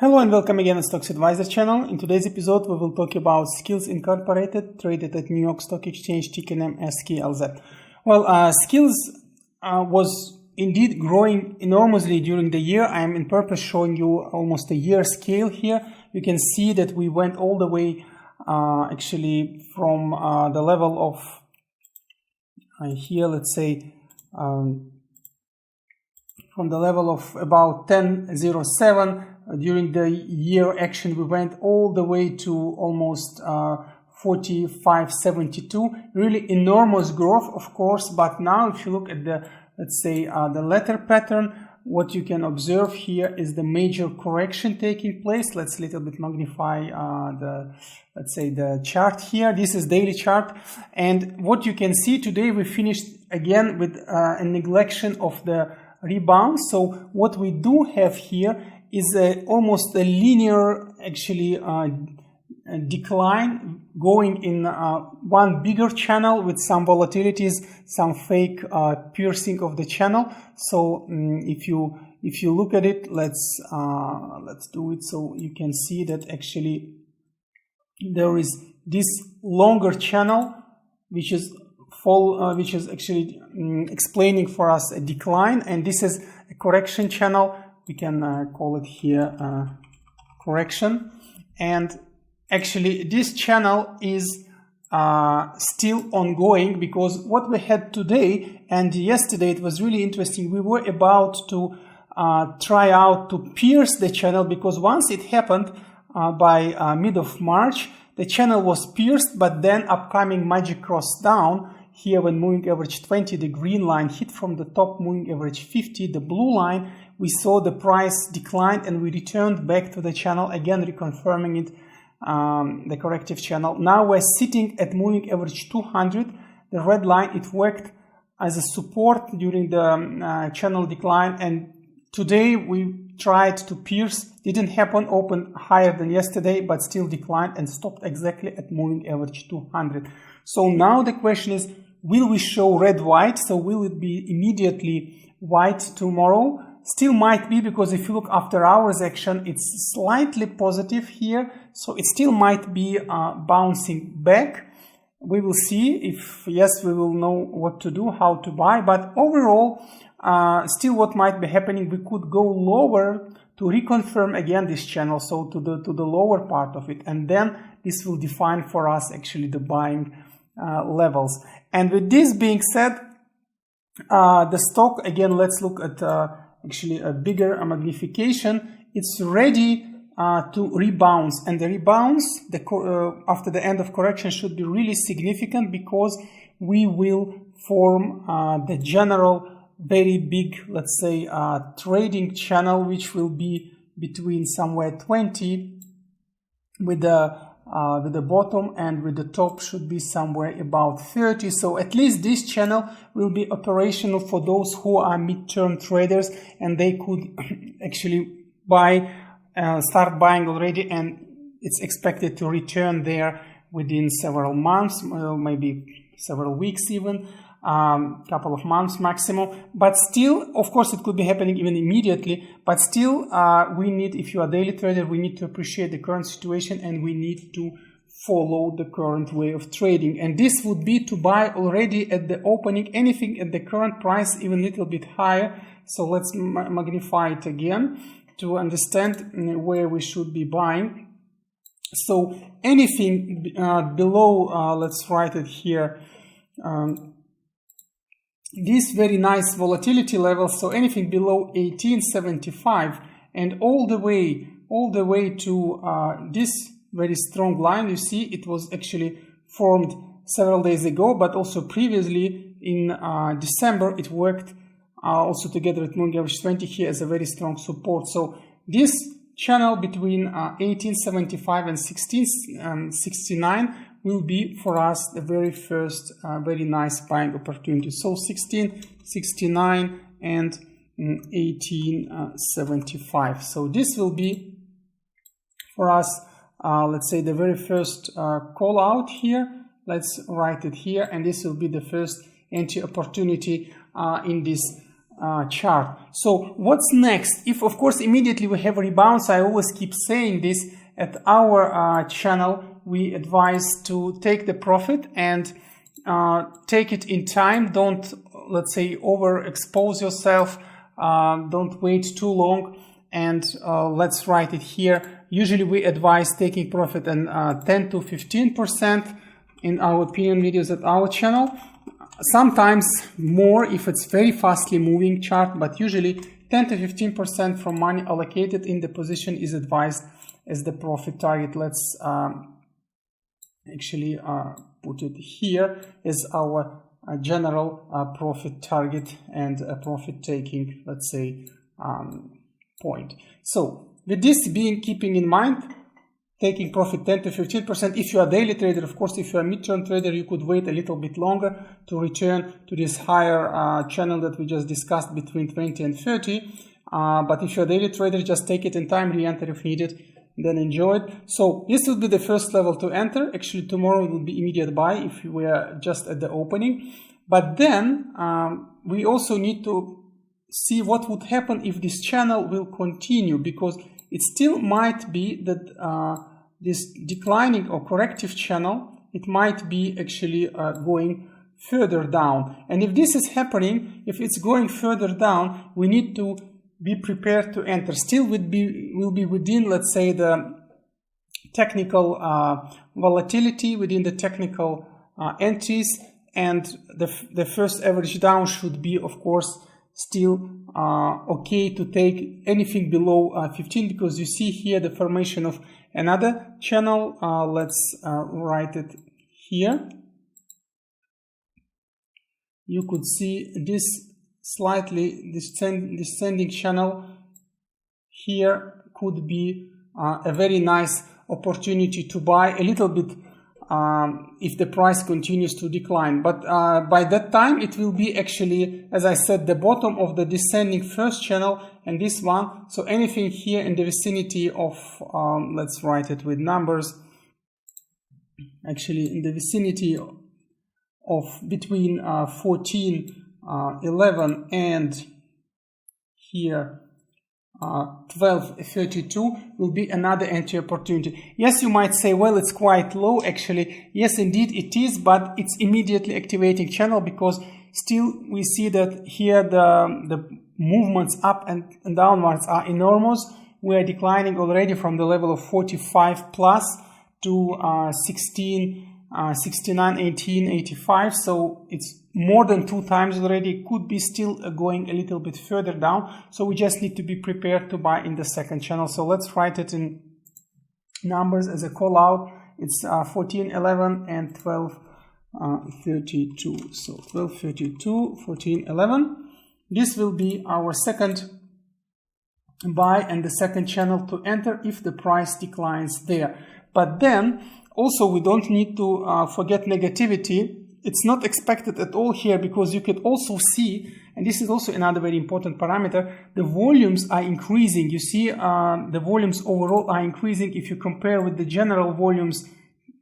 Hello and welcome again to Stocks Advisor channel. In today's episode, we will talk about Skillz Incorporated, traded at New York Stock Exchange, ticker name SKLZ. Well, Skillz was indeed growing enormously during the year. I am in purpose showing you almost a year scale here. You can see that we went all the way actually from the level of here, let's say, from the level of about 10.07. During the year action, we went all the way to almost 45.72. Really enormous growth, of course. But now, if you look at the, let's say, the letter pattern, what you can observe here is the major correction taking place. Let's a little bit magnify let's say the chart here. This is daily chart, and what you can see today, we finished again with a neglection of the rebound. So what we do have here is almost a linear actually decline going in one bigger channel with some volatilities, some fake piercing of the channel. So if you look at it, let's do it so you can see that actually there is this longer channel which is actually explaining for us a decline, and this is a correction channel. We can call it here correction, and actually this channel is still ongoing, because what we had today and yesterday, it was really interesting. We were about to try out to pierce the channel, because once it happened by mid of March, the channel was pierced, but then upcoming magic cross down here when moving average 20, the green line, hit from the top moving average 50, the blue line, we saw the price decline and we returned back to the channel, again reconfirming it, the corrective channel. Now we're sitting at moving average 200, the red line. It worked as a support during the channel decline, and today we tried to pierce, didn't happen, opened higher than yesterday, but still declined and stopped exactly at moving average 200. So now the question is, will we show red white? So will it be immediately white tomorrow? Still might be, because if you look after hours action, it's slightly positive here, so it still might be bouncing back. We will see. If yes, we will know what to do, how to buy. But overall, still what might be happening, we could go lower to reconfirm again this channel, so to the lower part of it, and then this will define for us actually the buying levels. And with this being said, the stock, again, let's look at actually a bigger magnification. It's ready to rebound, and the rebounds after the end of correction should be really significant, because we will form the general very big, let's say, trading channel, which will be between somewhere 20 with the bottom, and with the top should be somewhere about 30. So at least this channel will be operational for those who are midterm traders, and they could actually buy, start buying already, and it's expected to return there within several months, maybe several weeks even, couple of months maximum. But still, of course, it could be happening even immediately, but still we need, if you are a daily trader, we need to appreciate the current situation, and we need to follow the current way of trading. And this would be to buy already at the opening, anything at the current price, even a little bit higher. So let's magnify it again to understand where we should be buying. So anything below, let's write it here, this very nice volatility level, so anything below 1875 and all the way to this very strong line. You see, it was actually formed several days ago, but also previously in December it worked also together with moving average 20 here as a very strong support. So this channel between 1875 and 1669 will be for us the very first very nice buying opportunity. So 1669 and 1875. So this will be for us, let's say, the very first call out here. Let's write it here, and this will be the first entry opportunity in this chart. So what's next? If of course immediately we have rebounds, I always keep saying this, at our channel we advise to take the profit and take it in time. Don't, let's say, overexpose yourself. Don't wait too long. And let's write it here. Usually we advise taking profit in 10 to 15% in our opinion videos at our channel. Sometimes more if it's very fastly moving chart, but usually 10 to 15% from money allocated in the position is advised as the profit target. Let's actually put it here as our general profit target and a profit taking, let's say, point. So with this being keeping in mind, taking profit 10 to 15%. If you are a daily trader, of course, if you are a mid-term trader, you could wait a little bit longer to return to this higher channel that we just discussed between 20 and 30. But if you're a daily trader, just take it in time, re-enter if needed, then enjoy it. So this will be the first level to enter. Actually, tomorrow it will be immediate buy if we are just at the opening. But then we also need to see what would happen if this channel will continue, because it still might be that this declining or corrective channel, it might be actually going further down. And if this is happening, if it's going further down, we need to be prepared to enter. Still will be within, let's say, the technical volatility, within the technical entries, and the first average down should be, of course, still okay to take anything below 15, because you see here the formation of another channel. Let's write it here. You could see this slightly descending channel here could be a very nice opportunity to buy a little bit if the price continues to decline. But by that time it will be actually, as I said, the bottom of the descending first channel and this one. So anything here in the vicinity of let's write it with numbers, actually in the vicinity of between 14.11 and here 12.32 will be another entry opportunity. Yes, you might say, well, it's quite low. Actually, yes, indeed it is, but it's immediately activating channel, because still we see that here the movements up and downwards are enormous. We are declining already from the level of 45 plus to 16, 69, 18, 85. So it's more than 2 times already. It could be still going a little bit further down. So we just need to be prepared to buy in the second channel. So let's write it in numbers as a call out. It's 14.11 and 12.32. So 12.32, 14.11. This will be our second buy and the second channel to enter if the price declines there. But then also we don't need to forget negativity. It's not expected at all here, because you could also see, and this is also another very important parameter, the volumes are increasing. You see the volumes overall are increasing. If you compare with the general volumes,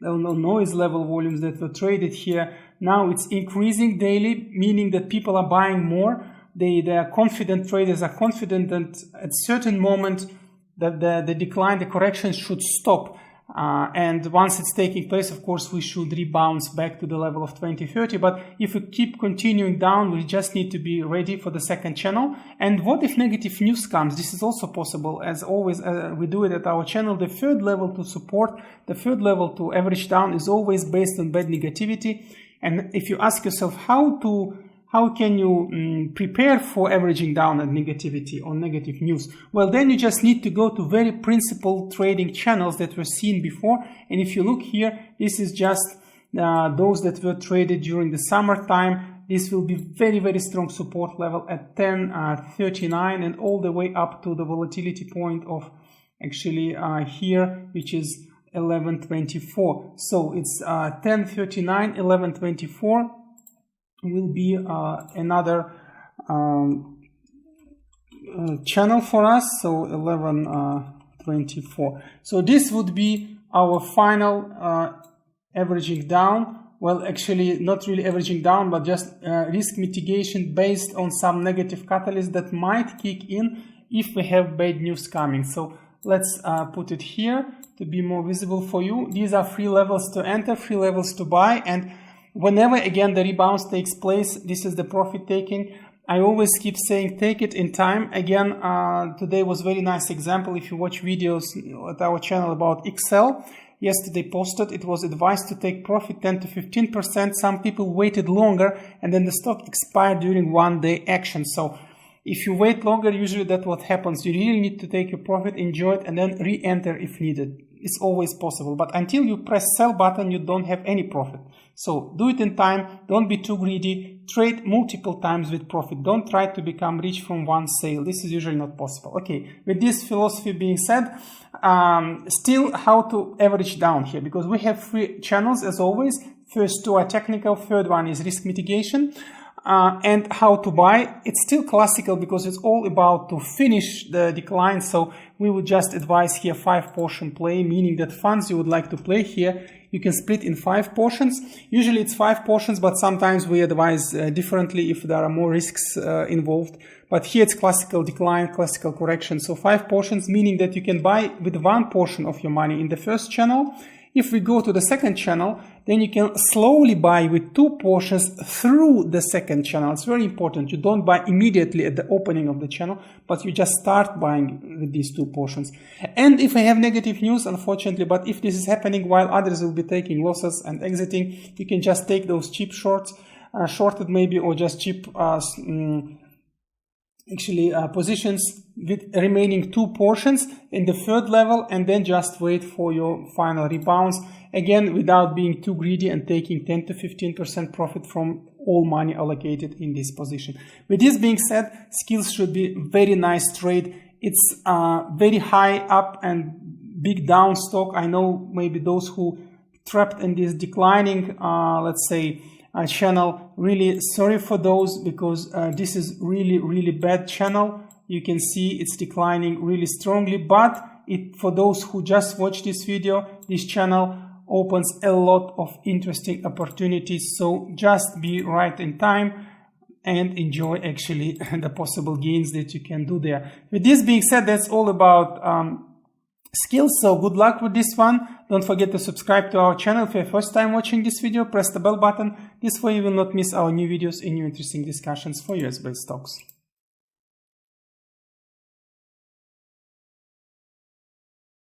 noise level volumes that were traded here, now it's increasing daily, meaning that people are buying more. They are confident, traders are confident that at certain moment that the decline, the correction should stop. And once it's taking place, of course, we should rebound back to the level of 2030. But if we keep continuing down, we just need to be ready for the second channel. And what if negative news comes? This is also possible. As always, we do it at our channel. The third level to support, the third level to average down is always based on bad negativity. And if you ask yourself how can you prepare for averaging down at negativity or negative news? Well, then you just need to go to very principled trading channels that were seen before. And if you look here, this is just those that were traded during the summertime. This will be very, very strong support level at 10.39 and all the way up to the volatility point of actually here, which is 11.24. So it's 10.39, 11.24. Will be another channel for us, so 11.24. So this would be our final averaging down well, actually not really averaging down, but just risk mitigation based on some negative catalyst that might kick in if we have bad news coming. So let's put it here to be more visible for you. These are 3 levels to enter, 3 levels to buy, and whenever again the rebound takes place, this is the profit taking. I always keep saying take it in time. Again, today was very nice example. If you watch videos at our channel about Excel, yesterday posted, it was advised to take profit 10 to 15%. Some people waited longer and then the stock expired during 1 day action. So if you wait longer, usually that's what happens. You really need to take your profit, enjoy it, and then re-enter if needed. It's always possible. But until you press sell button, you don't have any profit. So do it in time. Don't be too greedy. Trade multiple times with profit. Don't try to become rich from one sale. This is usually not possible. Okay, with this philosophy being said, still how to average down here, because we have 3 channels as always. First 2 are technical. Third one is risk mitigation. And how to buy. It's still classical because it's all about to finish the decline. So we would just advise here 5 portion play, meaning that funds you would like to play here, you can split in 5 portions. Usually it's 5 portions, but sometimes we advise differently if there are more risks involved. But here it's classical decline, classical correction. So 5 portions, meaning that you can buy with 1 portion of your money in the first channel. If we go to the second channel, then you can slowly buy with 2 portions through the second channel. It's very important. You don't buy immediately at the opening of the channel, but you just start buying with these 2 portions. And if I have negative news, unfortunately, but if this is happening while others will be taking losses and exiting, you can just take those cheap shorts, shorted maybe, or just cheap positions with remaining 2 portions in the third level, and then just wait for your final rebounds, again without being too greedy and taking 10 to 15% profit from all money allocated in this position. With this being said, Skillz should be very nice trade. It's very high up and big down stock. I know maybe those who trapped in this declining let's say channel, really sorry for those, because this is really bad channel. You can see it's declining really strongly, but for those who just watch this video, this channel opens a lot of interesting opportunities. So just be right in time and enjoy actually the possible gains that you can do there. With this being said, that's all about Skillz. So good luck with this one. Don't forget to subscribe to our channel. If you're first time watching this video, press the bell button. This way you will not miss our new videos and new interesting discussions for US-based stocks.